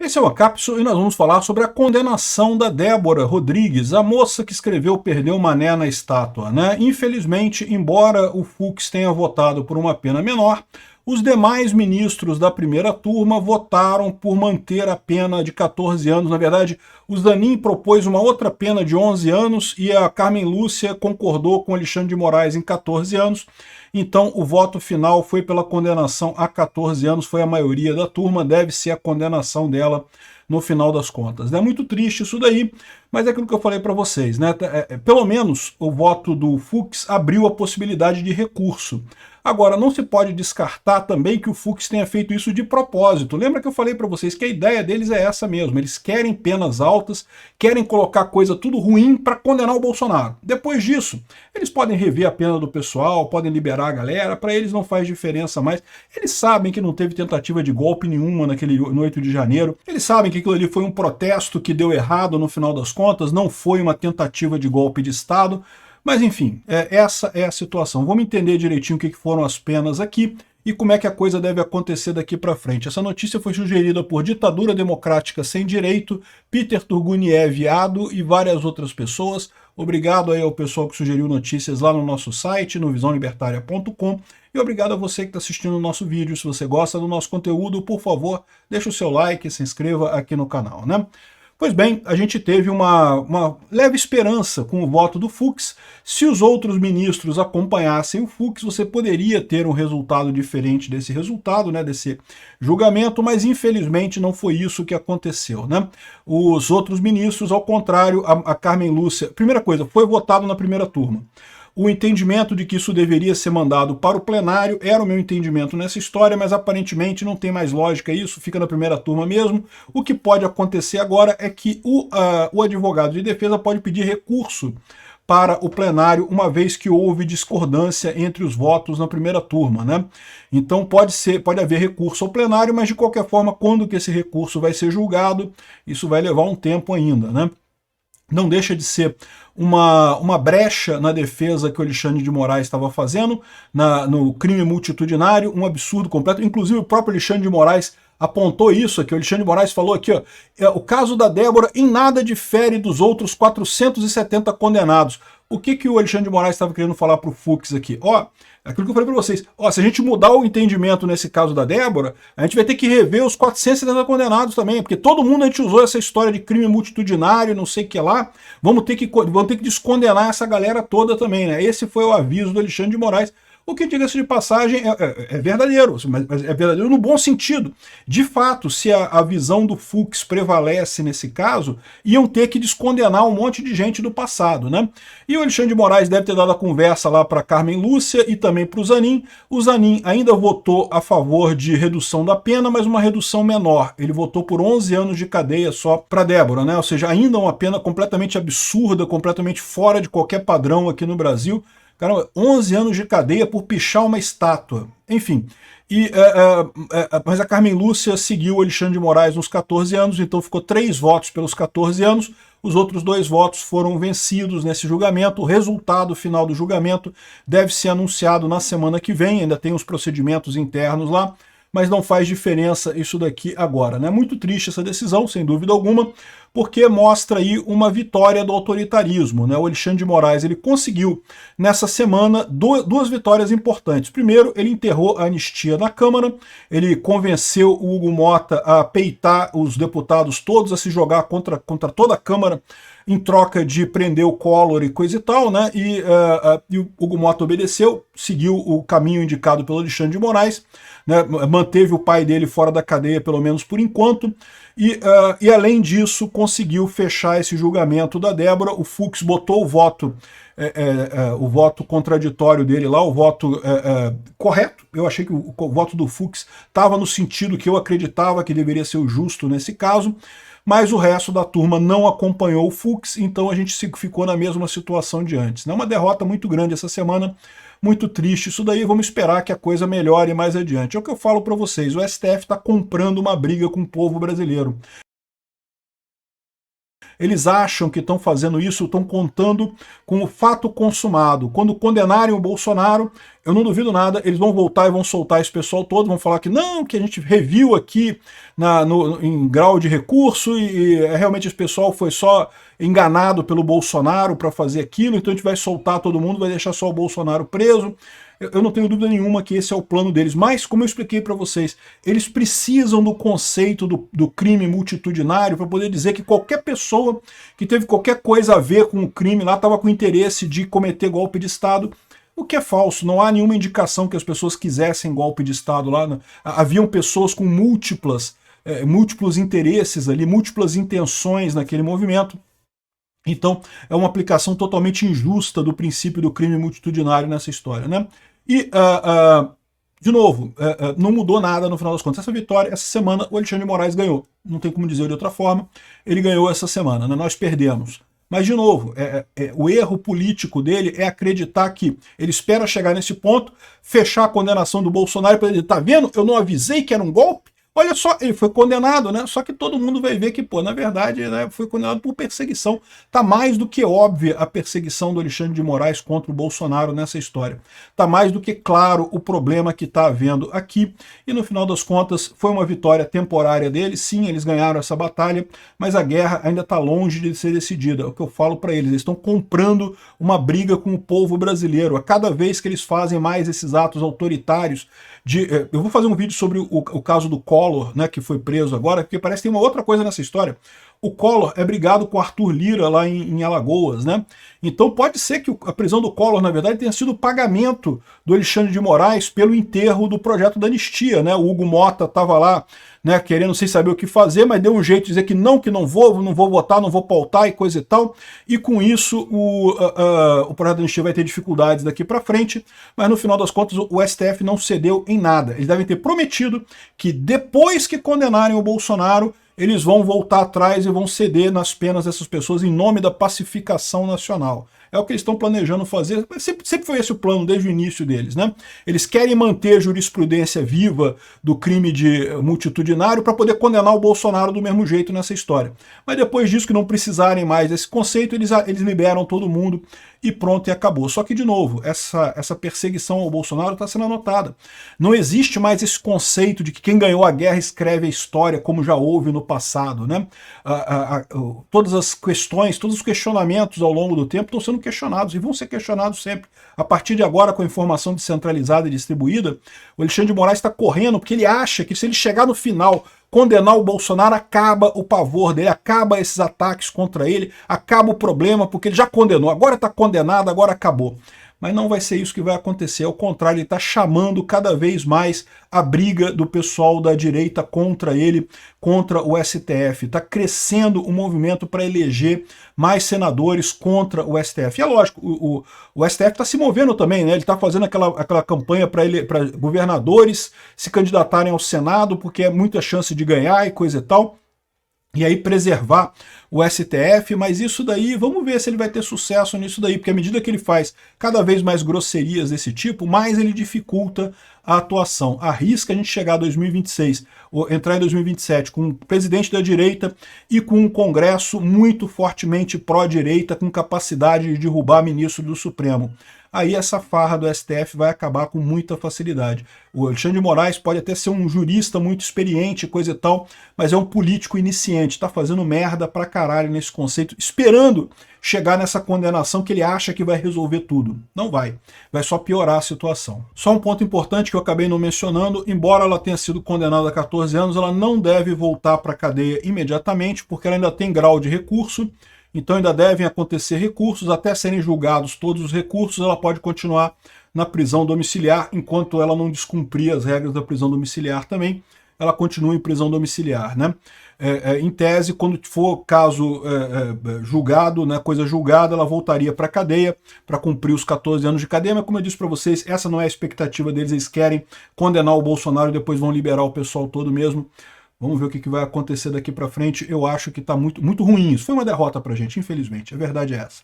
Esse é o Cápsula e nós vamos falar sobre a condenação da Débora Rodrigues, a moça que escreveu Perdeu o Mané na estátua, né? Infelizmente, embora o Fux tenha votado por uma pena menor, os demais ministros da primeira turma votaram por manter a pena de 14 anos. Na verdade, o Zanin propôs uma outra pena de 11 anos e a Carmen Lúcia concordou com Alexandre de Moraes em 14 anos. Então, o voto final foi pela condenação a 14 anos, foi a maioria da turma, deve ser a condenação dela no final das contas. É muito triste isso daí, mas é aquilo que eu falei para vocês, né? Pelo menos o voto do Fux abriu a possibilidade de recurso. Agora, não se pode descartar também que o Fux tenha feito isso de propósito. Lembra que eu falei para vocês que a ideia deles é essa mesmo, eles querem penas altas, querem colocar coisa tudo ruim para condenar o Bolsonaro. Depois disso, eles podem rever a pena do pessoal, podem liberar a galera, para eles não faz diferença mais. Eles sabem que não teve tentativa de golpe nenhuma no 8 de janeiro, eles sabem que aquilo ali foi um protesto que deu errado no final das contas, não foi uma tentativa de golpe de Estado, mas enfim, essa é a situação. Vamos entender direitinho o que foram as penas aqui e como é que a coisa deve acontecer daqui para frente. Essa notícia foi sugerida por Ditadura Democrática Sem Direito, Peter Turguniev Ado e várias outras pessoas. Obrigado aí ao pessoal que sugeriu notícias lá no nosso site, no visãolibertaria.com. E obrigado a você que está assistindo o nosso vídeo. Se você gosta do nosso conteúdo, por favor, deixe o seu like e se inscreva aqui no canal, né? Pois bem, a gente teve uma leve esperança com o voto do Fux. Se os outros ministros acompanhassem o Fux, você poderia ter um resultado diferente desse resultado, né, desse julgamento, mas infelizmente não foi isso que aconteceu, né? Os outros ministros, ao contrário, a Carmen Lúcia, primeira coisa, foi votado na primeira turma. O entendimento de que isso deveria ser mandado para o plenário era o meu entendimento nessa história, mas aparentemente não tem mais lógica isso, fica na primeira turma mesmo. O que pode acontecer agora é que o advogado de defesa pode pedir recurso para o plenário, uma vez que houve discordância entre os votos na primeira turma, né? Então pode haver recurso ao plenário, mas de qualquer forma, quando que esse recurso vai ser julgado, isso vai levar um tempo ainda, né? Não deixa de ser uma brecha na defesa que o Alexandre de Moraes estava fazendo no crime multitudinário, um absurdo completo. Inclusive o próprio Alexandre de Moraes apontou isso aqui. O Alexandre de Moraes falou aqui, ó, o caso da Débora em nada difere dos outros 470 condenados. O que o Alexandre de Moraes estava querendo falar para o Fux aqui? Ó, aquilo que eu falei para vocês, ó, se a gente mudar o entendimento nesse caso da Débora, a gente vai ter que rever os 470 condenados também, porque todo mundo a gente usou essa história de crime multitudinário, não sei o que lá, vamos ter que descondenar essa galera toda também, né? Esse foi o aviso do Alexandre de Moraes. O que, diga-se de passagem, é verdadeiro, mas é verdadeiro no bom sentido. De fato, se a visão do Fux prevalece nesse caso, iam ter que descondenar um monte de gente do passado, né? E o Alexandre de Moraes deve ter dado a conversa lá para Carmen Lúcia e também para o Zanin. O Zanin ainda votou a favor de redução da pena, mas uma redução menor. Ele votou por 11 anos de cadeia só para Débora, né? Ou seja, ainda uma pena completamente absurda, completamente fora de qualquer padrão aqui no Brasil. Caramba, 11 anos de cadeia por pichar uma estátua. Enfim, mas a Carmen Lúcia seguiu o Alexandre de Moraes nos 14 anos, então ficou 3 votos pelos 14 anos. Os outros 2 votos foram vencidos nesse julgamento. O resultado final do julgamento deve ser anunciado na semana que vem, ainda tem os procedimentos internos lá, mas não faz diferença isso daqui agora, né? Muito triste essa decisão, sem dúvida alguma, porque mostra aí uma vitória do autoritarismo, né? O Alexandre de Moraes, ele conseguiu, nessa semana, 2 vitórias importantes. Primeiro, ele enterrou a anistia na Câmara, ele convenceu o Hugo Mota a peitar os deputados todos, a se jogar contra toda a Câmara, em troca de prender o Collor e coisa e tal, né? E o Hugo Mota obedeceu, seguiu o caminho indicado pelo Alexandre de Moraes, né? Manteve o pai dele fora da cadeia, pelo menos por enquanto, e além disso conseguiu fechar esse julgamento da Débora. O Fux botou o voto contraditório dele lá, o voto correto. Eu achei que o voto do Fux estava no sentido que eu acreditava que deveria ser o justo nesse caso, mas o resto da turma não acompanhou o Fux, então a gente ficou na mesma situação de antes. É uma derrota muito grande essa semana, muito triste isso daí, vamos esperar que a coisa melhore mais adiante. É o que eu falo para vocês, o STF está comprando uma briga com o povo brasileiro. Eles acham que estão fazendo isso, estão contando com o fato consumado. Quando condenarem o Bolsonaro, eu não duvido nada, eles vão voltar e vão soltar esse pessoal todo, vão falar que não, que a gente reviu aqui em grau de recurso e realmente esse pessoal foi só enganado pelo Bolsonaro para fazer aquilo, então a gente vai soltar todo mundo, vai deixar só o Bolsonaro preso. Eu não tenho dúvida nenhuma que esse é o plano deles, mas, como eu expliquei para vocês, eles precisam do conceito do crime multitudinário para poder dizer que qualquer pessoa que teve qualquer coisa a ver com o crime lá estava com interesse de cometer golpe de Estado, o que é falso. Não há nenhuma indicação que as pessoas quisessem golpe de Estado lá. Haviam pessoas com múltiplos interesses ali, múltiplas intenções naquele movimento. Então, é uma aplicação totalmente injusta do princípio do crime multitudinário nessa história, né? E, de novo, não mudou nada no final das contas. Essa vitória, essa semana, o Alexandre de Moraes ganhou. Não tem como dizer de outra forma. Ele ganhou essa semana, né? Nós perdemos. Mas, de novo, o erro político dele é acreditar que ele espera chegar nesse ponto, fechar a condenação do Bolsonaro e dizer, tá vendo? Eu não avisei que era um golpe? Olha só, ele foi condenado, né? Só que todo mundo vai ver que, pô, na verdade, né, foi condenado por perseguição. Tá mais do que óbvia a perseguição do Alexandre de Moraes contra o Bolsonaro nessa história. Tá mais do que claro o problema que tá havendo aqui. E no final das contas, foi uma vitória temporária deles. Sim, eles ganharam essa batalha, mas a guerra ainda tá longe de ser decidida. É o que eu falo para eles. Eles estão comprando uma briga com o povo brasileiro. A cada vez que eles fazem mais esses atos autoritários, eu vou fazer um vídeo sobre o caso do Collor, né, que foi preso agora, porque parece que tem uma outra coisa nessa história. O Collor é brigado com Arthur Lira lá em Alagoas, né? Então pode ser que a prisão do Collor, na verdade, tenha sido o pagamento do Alexandre de Moraes pelo enterro do projeto da anistia, né? O Hugo Mota estava lá, né, querendo sem saber o que fazer, mas deu um jeito de dizer que não vou votar, não vou pautar e coisa e tal. E com isso o projeto da anistia vai ter dificuldades daqui para frente, mas no final das contas o STF não cedeu em nada. Eles devem ter prometido que depois que condenarem o Bolsonaro, eles vão voltar atrás e vão ceder nas penas dessas pessoas em nome da pacificação nacional. É o que eles estão planejando fazer, sempre foi esse o plano desde o início deles, né? Eles querem manter a jurisprudência viva do crime de multitudinário para poder condenar o Bolsonaro do mesmo jeito nessa história. Mas depois disso, que não precisarem mais desse conceito, eles liberam todo mundo e pronto, e acabou. Só que, de novo, essa perseguição ao Bolsonaro está sendo anotada. Não existe mais esse conceito de que quem ganhou a guerra escreve a história, como já houve no passado, né? Todas as questões, todos os questionamentos ao longo do tempo estão sendo questionados e vão ser questionados sempre. A partir de agora, com a informação descentralizada e distribuída, o Alexandre de Moraes está correndo porque ele acha que se ele chegar no final, condenar o Bolsonaro, acaba o pavor dele, acaba esses ataques contra ele, acaba o problema, porque ele já condenou, agora está condenado, agora acabou. Mas não vai ser isso que vai acontecer, ao contrário, ele está chamando cada vez mais a briga do pessoal da direita contra ele, contra o STF. Está crescendo o movimento para eleger mais senadores contra o STF. E é lógico, o STF está se movendo também, né? Ele está fazendo aquela campanha para governadores se candidatarem ao Senado, porque é muita chance de ganhar e coisa e tal. E aí preservar o STF, mas isso daí, vamos ver se ele vai ter sucesso nisso daí, porque à medida que ele faz cada vez mais grosserias desse tipo, mais ele dificulta a atuação. Arrisca a gente chegar a 2026, ou entrar em 2027 com um presidente da direita e com um Congresso muito fortemente pró-direita, com capacidade de derrubar ministro do Supremo. Aí essa farra do STF vai acabar com muita facilidade. O Alexandre de Moraes pode até ser um jurista muito experiente, coisa e tal, mas é um político iniciante, está fazendo merda pra caralho nesse conceito, esperando chegar nessa condenação que ele acha que vai resolver tudo. Não vai. Vai só piorar a situação. Só um ponto importante que eu acabei não mencionando, embora ela tenha sido condenada a 14 anos, ela não deve voltar para a cadeia imediatamente, porque ela ainda tem grau de recurso, então ainda devem acontecer recursos, até serem julgados todos os recursos, ela pode continuar na prisão domiciliar, enquanto ela não descumprir as regras da prisão domiciliar também, ela continua em prisão domiciliar, né? Em tese, quando for caso julgado, né, coisa julgada, ela voltaria para a cadeia para cumprir os 14 anos de cadeia, mas como eu disse para vocês, essa não é a expectativa deles, eles querem condenar o Bolsonaro e depois vão liberar o pessoal todo mesmo. Vamos ver o que vai acontecer daqui para frente. Eu acho que está muito, muito ruim isso. Foi uma derrota para a gente, infelizmente. A verdade é essa.